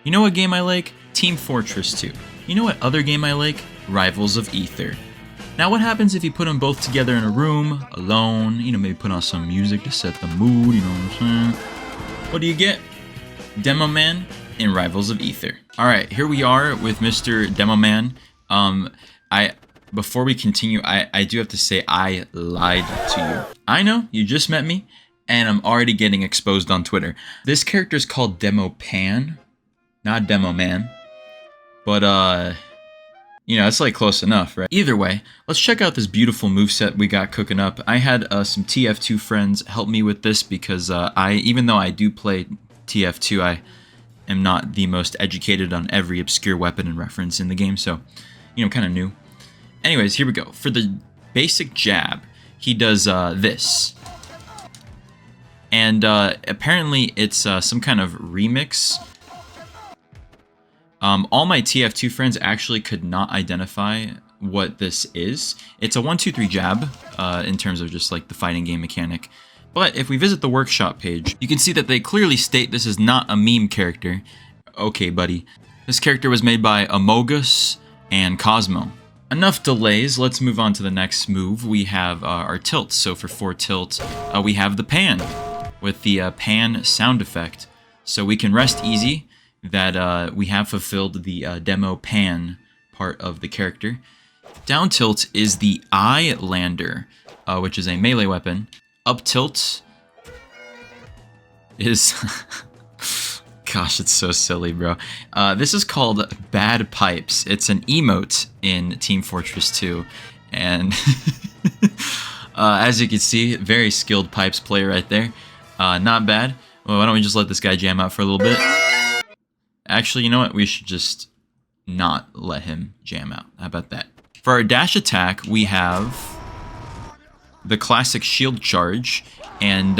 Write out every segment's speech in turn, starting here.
You know what game I like? Team Fortress 2. You know what other game I like? Rivals of Aether. Now what happens if you put them both together in a room, alone, maybe put on some music to set the mood, you know what I'm saying? What do you get? Demoman in Rivals of Aether. Alright, here we are with Mr. Demoman. Before we continue, I do have to say I lied to you. I know, you just met me, and I'm already getting exposed on Twitter. This character is called Demopan, not Demoman. But, it's like close enough, right? Either way, let's check out this beautiful moveset we got cooking up. I had some TF2 friends help me with this because even though I do play TF2, I am not the most educated on every obscure weapon and reference in the game, so, I'm kind of new. Anyways, here we go. For the basic jab, he does this. And apparently it's some kind of remix. All my TF2 friends actually could not identify what this is. It's a 1-2-3 jab in terms of just like the fighting game mechanic. But if we visit the workshop page, you can see that they clearly state this is not a meme character. Okay, buddy. This character was made by Amogus and Cosmo. Enough delays, let's move on to the next move. We have our tilts. So for 4 tilt, we have the pan with the pan sound effect. So we can rest easy that we have fulfilled the demo pan part of the character. Down tilt is the eye lander, which is a melee weapon. Up tilt is... Gosh, it's so silly, bro. This is called Bad Pipes. It's an emote in Team Fortress 2. And as you can see, very skilled pipes player right there. Not bad. Well, why don't we just let this guy jam out for a little bit? Actually, you know what? We should just not let him jam out. How about that? For our dash attack, we have the classic shield charge. And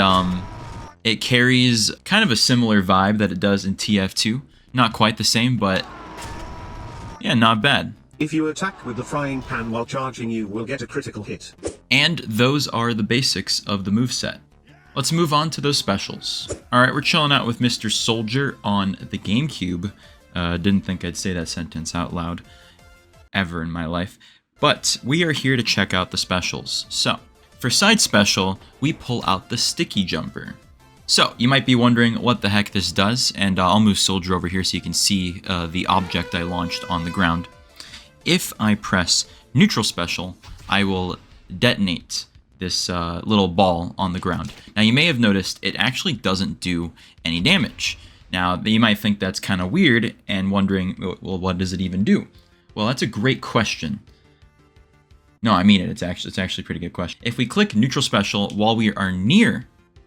it carries kind of a similar vibe that it does in TF2. Not quite the same, but yeah, not bad. If you attack with the frying pan while charging, you will get a critical hit. And those are the basics of the moveset. Let's move on to those specials. Alright, we're chilling out with Mr. Soldier on the GameCube. Didn't think I'd say that sentence out loud ever in my life. But we are here to check out the specials. So, for side special, we pull out the sticky jumper. So, you might be wondering what the heck this does, and I'll move Soldier over here so you can see the object I launched on the ground. If I press neutral special, I will detonate this little ball on the ground. Now, you may have noticed it actually doesn't do any damage. Now, you might think that's kind of weird and wondering, well, what does it even do? Well, that's a great question. No, I mean it. It's actually a pretty good question. If we click neutral special while we are near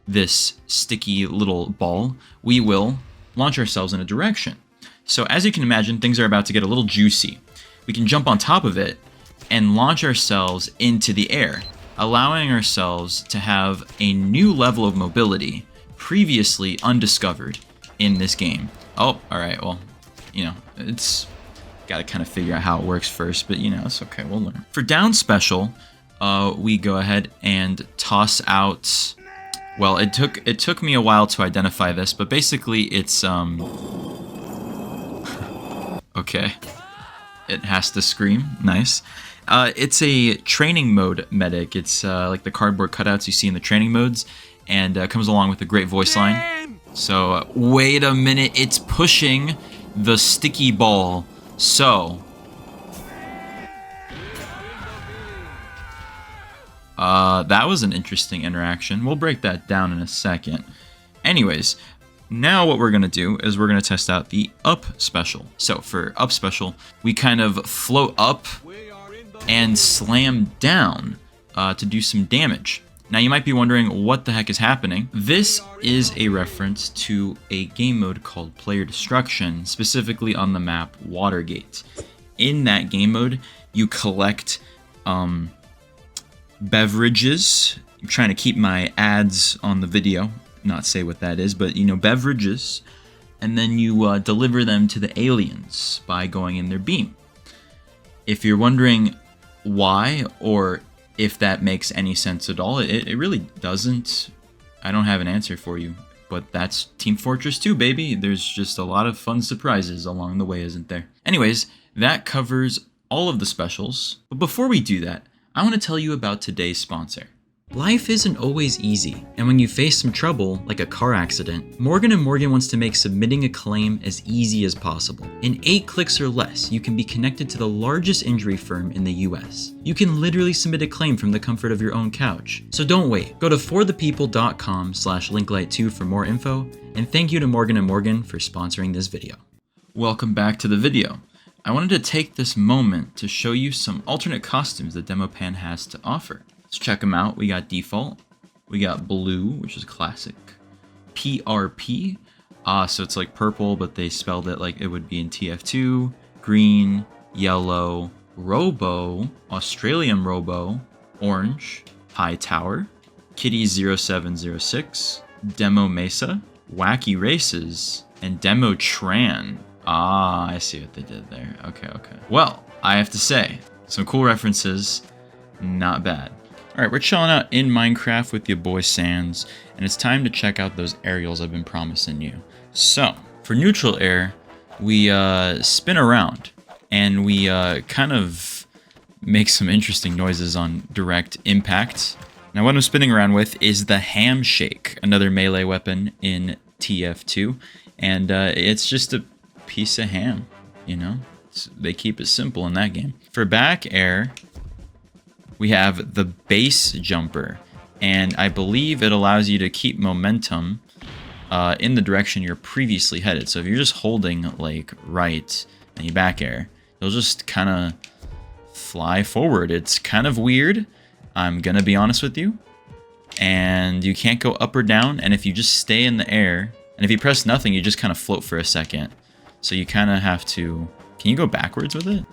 this sticky little ball, we will launch ourselves in a direction. So as you can imagine, things are about to get a little juicy. We can jump on top of it and launch ourselves into the air, allowing ourselves to have a new level of mobility previously undiscovered in this game. Oh, alright, well, it's got to kind of figure out how it works first, but it's okay, we'll learn. For down special, we go ahead and toss out... Well, it took me a while to identify this, but basically it's okay. It has to scream. Nice. It's a training mode medic. It's like the cardboard cutouts you see in the training modes, and comes along with a great voice line. So wait a minute, it's pushing the sticky ball. So that was an interesting interaction. We'll break that down in a second. Anyways, now what we're going to do is we're going to test out the up special. So for up special, we kind of float up and slam down to do some damage. Now you might be wondering what the heck is happening. This is a reference to a game mode called Player Destruction, specifically on the map Watergate. In that game mode, you collect beverages. I'm trying to keep my ads on the video, not say what that is, but beverages, and then you deliver them to the aliens by going in their beam. If you're wondering why, or if that makes any sense at all, it really doesn't. I don't have an answer for you. But that's Team Fortress 2, baby. There's just a lot of fun surprises along the way, isn't there? Anyways, that covers all of the specials. But before we do that, I want to tell you about today's sponsor. Life isn't always easy, and when you face some trouble, like a car accident, Morgan & Morgan wants to make submitting a claim as easy as possible. In 8 clicks or less, you can be connected to the largest injury firm in the US. You can literally submit a claim from the comfort of your own couch. So don't wait. Go to forthepeople.com/linklight2 for more info, and thank you to Morgan & Morgan for sponsoring this video. Welcome back to the video. I wanted to take this moment to show you some alternate costumes that Demopan has to offer. Let's check them out. We got default, we got blue, which is classic, PRP, so it's like purple, but they spelled it like it would be in TF2, green, yellow, Robo, Australian Robo, orange, High Tower, Kitty 0706, Demo Mesa, Wacky Races, and Demo Tran. I see what they did there. Okay. Well, I have to say, some cool references, not bad. Alright, we're chilling out in Minecraft with your boy Sans, and it's time to check out those aerials I've been promising you. So, for neutral air, we spin around, and we kind of make some interesting noises on direct impact. Now what I'm spinning around with is the Ham Shake, another melee weapon in TF2, and it's just a piece of ham, you know? They keep it simple in that game. For back air, we have the base jumper, and I believe it allows you to keep momentum in the direction you're previously headed. So if you're just holding like right and you back air, you'll just kind of fly forward. It's kind of weird, I'm gonna be honest with you, and you can't go up or down, and if you just stay in the air, and if you press nothing, you just kind of float for a second. So you kind of have to... Can you go backwards with it?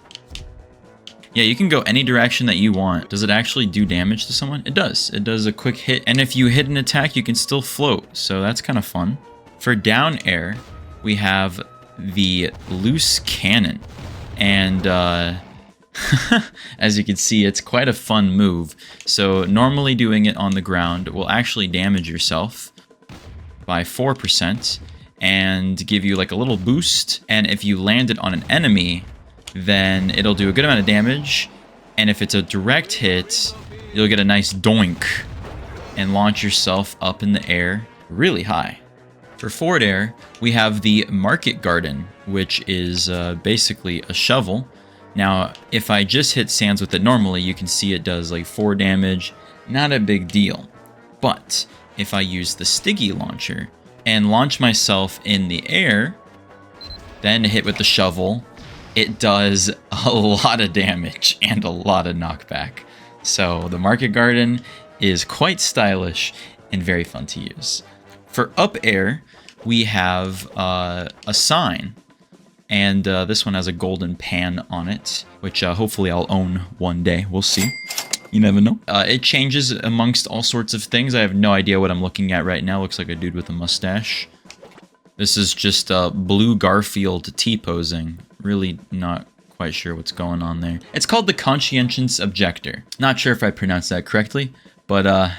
Yeah, you can go any direction that you want. Does it actually do damage to someone? It does. It does a quick hit. And if you hit an attack, you can still float. So that's kind of fun. For down air, we have the loose cannon. And as you can see, it's quite a fun move. So normally doing it on the ground will actually damage yourself by 4% and give you like a little boost. And if you land it on an enemy, then it'll do a good amount of damage, and if it's a direct hit, you'll get a nice doink and launch yourself up in the air really high. For forward air, we have the Market Garden, which is basically a shovel. Now, if I just hit Sans with it normally, you can see it does like 4 damage, not a big deal. But if I use the Stiggy launcher and launch myself in the air, then hit with the shovel, it does a lot of damage and a lot of knockback. So the Market Garden is quite stylish and very fun to use. For up air, we have a sign, and this one has a golden pan on it, which hopefully I'll own one day. We'll see. You never know. It changes amongst all sorts of things. I have no idea what I'm looking at right now. Looks like a dude with a mustache. This is just Blue Garfield T-posing. Really not quite sure what's going on there. It's called the Conscientious Objector. Not sure if I pronounced that correctly, but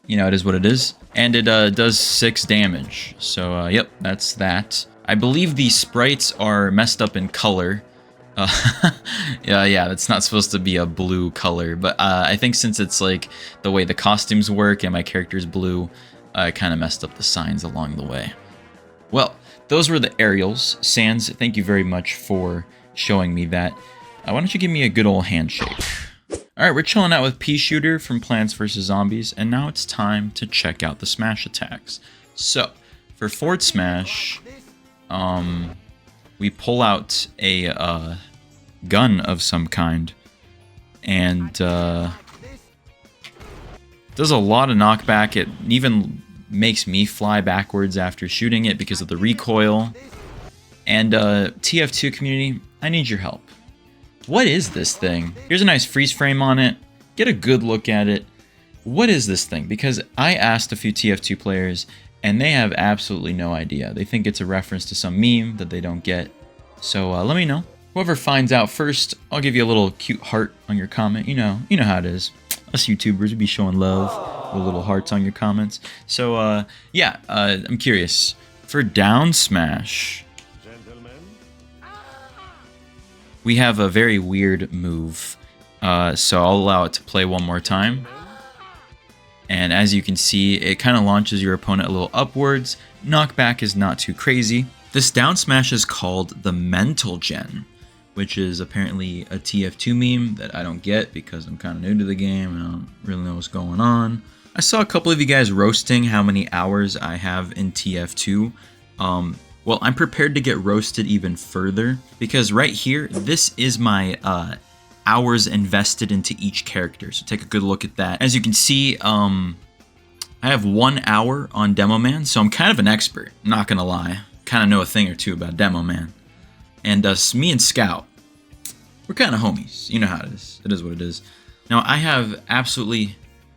you know, it is what it is. And it does 6 damage. So yep, that's that. I believe the sprites are messed up in color. Yeah, that's not supposed to be a blue color, but I think since it's like the way the costumes work and my character's blue, I kind of messed up the signs along the way. Well, those were the aerials. Sans, thank you very much for showing me that. Why don't you give me a good old handshake? Alright, we're chilling out with Pea Shooter from Plants vs. Zombies, and now it's time to check out the smash attacks. So, for forward smash, we pull out a gun of some kind, and does a lot of knockback. It even makes me fly backwards after shooting it because of the recoil. And TF2 community, I need your help. What is this thing? Here's a nice freeze frame on it. Get a good look at it. What is this thing? Because I asked a few TF2 players and they have absolutely no idea. They think it's a reference to some meme that they don't get. So let me know. Whoever finds out first, I'll give you a little cute heart on your comment. You know how it is. Us YouTubers, we be showing love. The little hearts on your comments. So, yeah, I'm curious. For down smash, we have a very weird move. So I'll allow it to play one more time. And as you can see, it kind of launches your opponent a little upwards. Knockback is not too crazy. This down smash is called the Mental Gen, which is apparently a TF2 meme that I don't get because I'm kind of new to the game and I don't really know what's going on. I saw a couple of you guys roasting how many hours I have in TF2. Well, I'm prepared to get roasted even further because right here, this is my hours invested into each character. So take a good look at that. As you can see, I have 1 hour on Demoman, so I'm kind of an expert, not gonna lie. Kind of know a thing or two about Demoman. And me and Scout, we're kind of homies. You know how it is. It is what it is. Now, I have absolutely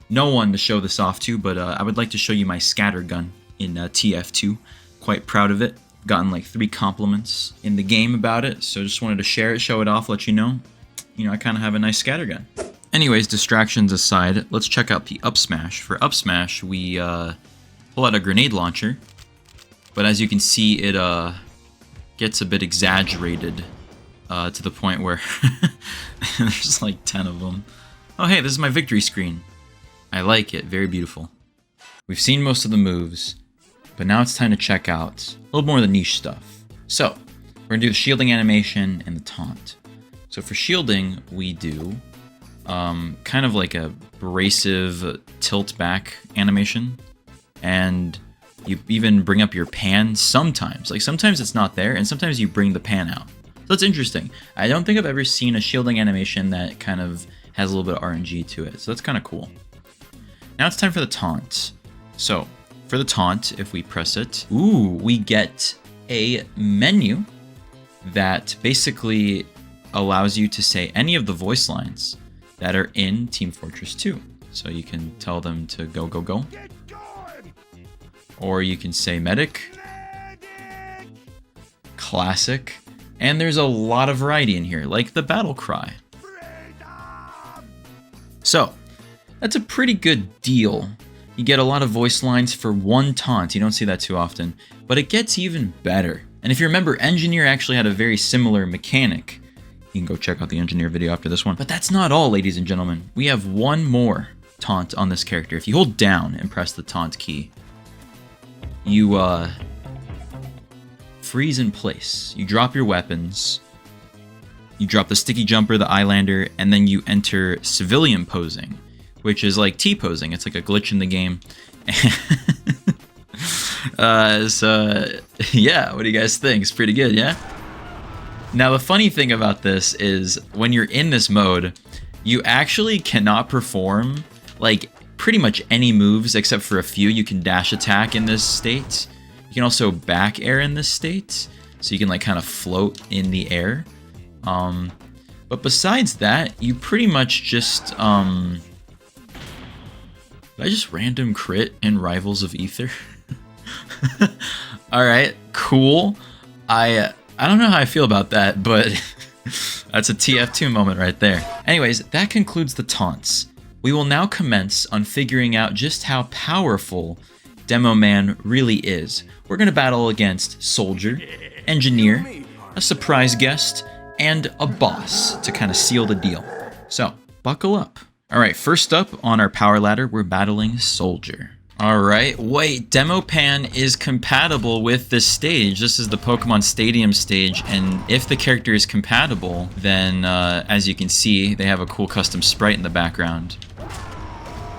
no one to show this off to, but I would like to show you my scatter gun in TF2. Quite proud of it. Gotten like 3 compliments in the game about it, so just wanted to share it, show it off, let you know. You know, I kind of have a nice scatter gun. Anyways, distractions aside, let's check out the up smash. For up smash, we pull out a grenade launcher, but as you can see, it gets a bit exaggerated to the point where there's like 10 of them. Oh hey, this is my victory screen. I like it, very beautiful. We've seen most of the moves, but now it's time to check out a little more of the niche stuff. So, we're gonna do the shielding animation and the taunt. So for shielding, we do kind of like a abrasive tilt back animation, and you even bring up your pan sometimes. Like sometimes it's not there, and sometimes you bring the pan out. So that's interesting. I don't think I've ever seen a shielding animation that kind of has a little bit of RNG to it, so that's kind of cool. Now it's time for the taunt. So for the taunt, if we press it, ooh, we get a menu that basically allows you to say any of the voice lines that are in Team Fortress 2. So you can tell them to go, go, go. Or you can say medic, classic, and there's a lot of variety in here, like the battle cry. So that's a pretty good deal. You get a lot of voice lines for one taunt. You don't see that too often, but it gets even better. And if you remember, Engineer actually had a very similar mechanic. You can go check out the Engineer video after this one. But that's not all, ladies and gentlemen. We have one more taunt on this character. If you hold down and press the taunt key, you freeze in place. You drop your weapons, you drop the sticky jumper, the eyelander, and then you enter civilian posing, which is like T-posing. It's like a glitch in the game. So, yeah, what do you guys think? It's pretty good, yeah? Now, the funny thing about this is when you're in this mode, you actually cannot perform, like, pretty much any moves except for a few. You can dash attack in this state. You can also back air in this state, so you can, like, kind of float in the air. But besides that, you pretty much just, did I just random crit in Rivals of Aether? Alright, cool. I don't know how I feel about that, but that's a TF2 moment right there. Anyways, that concludes the taunts. We will now commence on figuring out just how powerful Demoman really is. We're going to battle against Soldier, Engineer, a surprise guest, and a boss to kind of seal the deal. So, buckle up. Alright, first up on our power ladder, we're battling Soldier. Alright, wait, Demopan is compatible with this stage. This is the Pokemon Stadium stage, and if the character is compatible, then as you can see, they have a cool custom sprite in the background.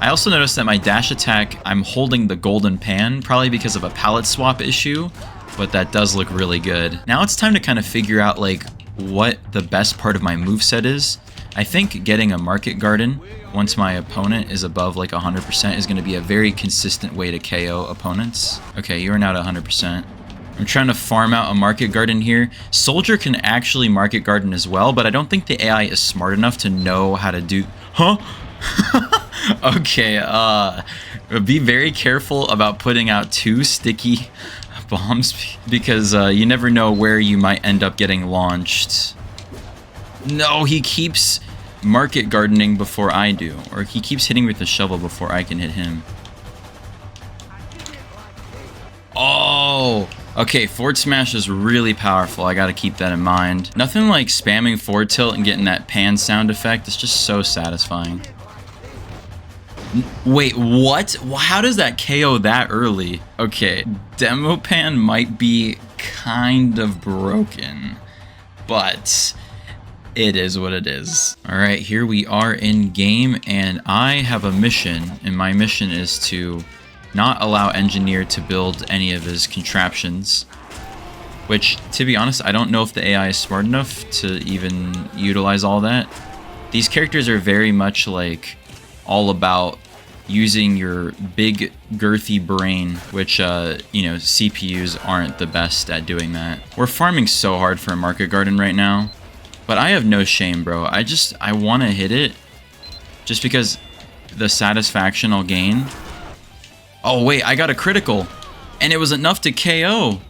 I also noticed that my dash attack, I'm holding the golden pan, probably because of a palette swap issue, but that does look really good. Now it's time to kind of figure out like what the best part of my moveset is. I think getting a Market Garden once my opponent is above like 100% is going to be a very consistent way to KO opponents. Okay, you are now at 100%. I'm trying to farm out a Market Garden here. Soldier can actually Market Garden as well, but I don't think the AI is smart enough to know how to do... Huh? Okay, be very careful about putting out 2 sticky bombs because you never know where you might end up getting launched. No, he keeps market gardening before I do. Or he keeps hitting with the shovel before I can hit him. Oh! Okay, forward smash is really powerful. I gotta keep that in mind. Nothing like spamming forward tilt and getting that pan sound effect. It's just so satisfying. Wait, what? How does that KO that early? Okay, Demopan might be kind of broken, but it is what it is. All right, here we are in game, and I have a mission, and my mission is to not allow Engineer to build any of his contraptions, which, to be honest, I don't know if the AI is smart enough to even utilize all that. These characters are very much like all about using your big girthy brain, which you know, CPUs aren't the best at doing that. We're farming so hard for a market garden right now, but I have no shame, bro. I want to hit it just because the satisfaction I'll gain. Oh wait, I got a critical, and it was enough to KO.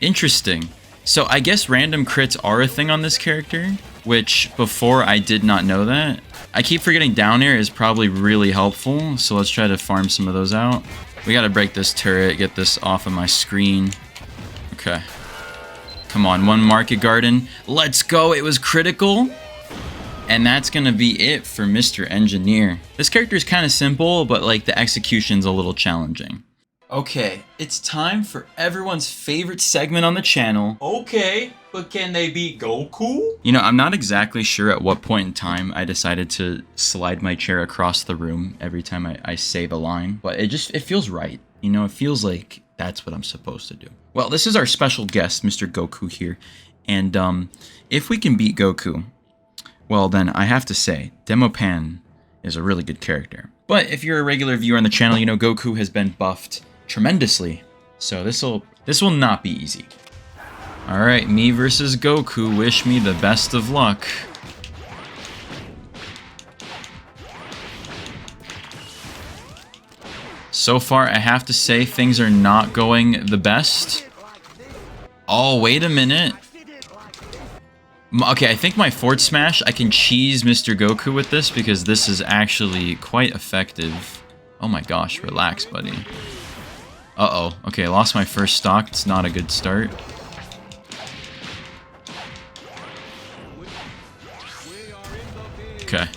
Interesting. So I guess random crits are a thing on this character, which before I did not know that. I keep forgetting down air is probably really helpful, so let's try to farm some of those out. We gotta break this turret, get this off of my screen. Okay. Come on, one market garden. Let's go, it was critical. And that's gonna be it for Mr. Engineer. This character is kind of simple, but like the execution's a little challenging. Okay, it's time for everyone's favorite segment on the channel. Okay, but can they beat Goku? You know, I'm not exactly sure at what point in time I decided to slide my chair across the room every time I say the line, but it feels right. You know, it feels like that's what I'm supposed to do. Well, this is our special guest, Mr. Goku here, and if we can beat Goku, well then I have to say, Demopan is a really good character. But if you're a regular viewer on the channel, you know Goku has been buffed tremendously, so this will not be easy. Alright, me versus Goku, wish me the best of luck. So far, I have to say things are not going the best. Oh, wait a minute. Okay, I think my forward smash, I can cheese Mr. Goku with this because this is actually quite effective. Oh my gosh, relax, buddy. Uh-oh. Okay, I lost my first stock. It's not a good start. Okay.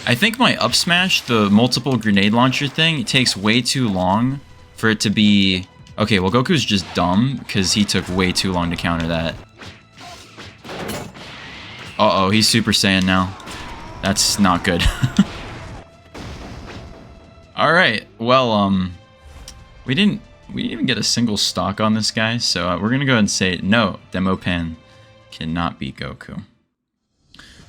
I think my up smash, the multiple grenade launcher thing, it takes way too long for it to be... Okay, well, Goku's just dumb, because he took way too long to counter that. Uh-oh, he's Super Saiyan now. That's not good. Alright, well, we didn't even get a single stock on this guy, so we're gonna go ahead and say, no, Demopan cannot beat Goku.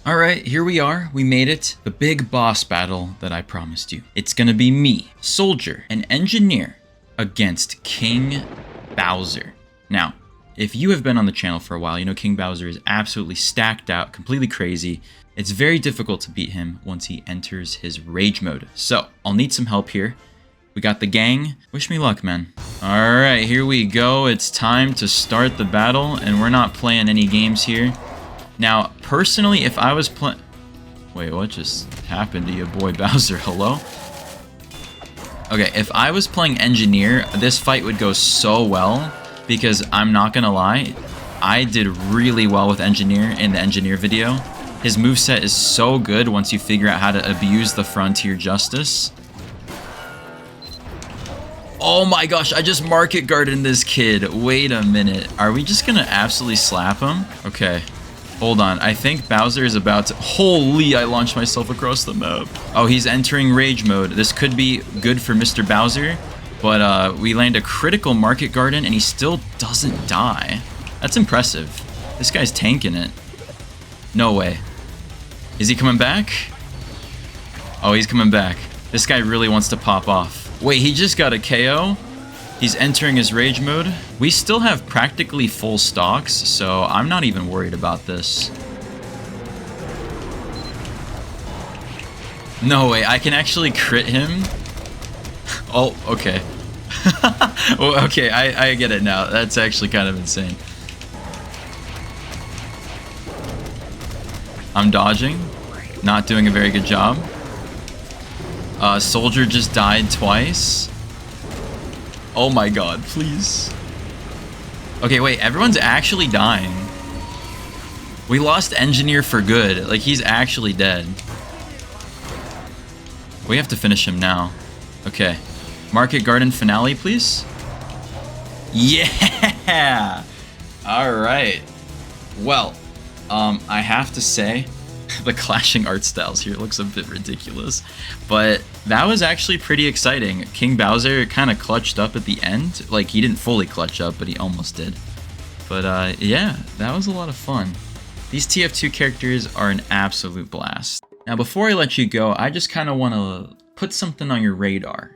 Alright, here we are. We made it. The big boss battle that I promised you. It's gonna be me, Soldier, an Engineer, against King Bowser. Now, if you have been on the channel for a while, you know King Bowser is absolutely stacked out, completely crazy. It's very difficult to beat him once he enters his rage mode. So, I'll need some help here. We got the gang. Wish me luck, man. Alright, here we go. It's time to start the battle, and we're not playing any games here. Now, personally, if I was playing... Wait, what just happened to your boy Bowser? Hello? Okay, if I was playing Engineer, this fight would go so well, because I'm not gonna lie, I did really well with Engineer in the Engineer video. His moveset is so good once you figure out how to abuse the Frontier Justice. Oh my gosh, I just market guarded this kid. Wait a minute. Are we just gonna absolutely slap him? Okay. Hold on, I think Bowser is about to... Holy, I launched myself across the map. Oh, he's entering rage mode. This could be good for Mr. Bowser, but we land a critical market garden and he still doesn't die. That's impressive. This guy's tanking it. No way. Is he coming back? Oh, he's coming back. This guy really wants to pop off. Wait, he just got a KO? He's entering his rage mode. We still have practically full stocks, so I'm not even worried about this. No way, I can actually crit him? Oh, okay. Well, okay, I get it now. That's actually kind of insane. I'm dodging. Not doing a very good job. Soldier just died twice. Oh my god, please. Okay, wait, everyone's actually dying. We lost Engineer for good. Like, he's actually dead. We have to finish him now. Okay. Market Garden finale, please. Yeah! Alright. Well, I have to say, the clashing art styles here looks a bit ridiculous. But that was actually pretty exciting. King Bowser kind of clutched up at the end. Like, he didn't fully clutch up, but he almost did. But yeah, that was a lot of fun. These TF2 characters are an absolute blast. Now, before I let you go, I just kind of want to put something on your radar.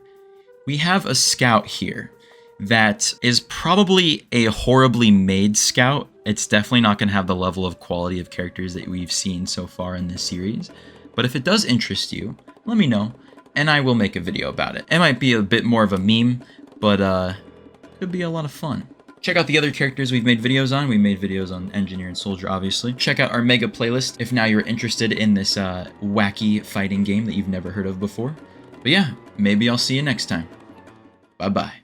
We have a scout here that is probably a horribly made scout. It's definitely not going to have the level of quality of characters that we've seen so far in this series. But if it does interest you, let me know, and I will make a video about it. It might be a bit more of a meme, but could be a lot of fun. Check out the other characters we've made videos on. We made videos on Engineer and Soldier, obviously. Check out our mega playlist if now you're interested in this wacky fighting game that you've never heard of before. But yeah, maybe I'll see you next time. Bye-bye.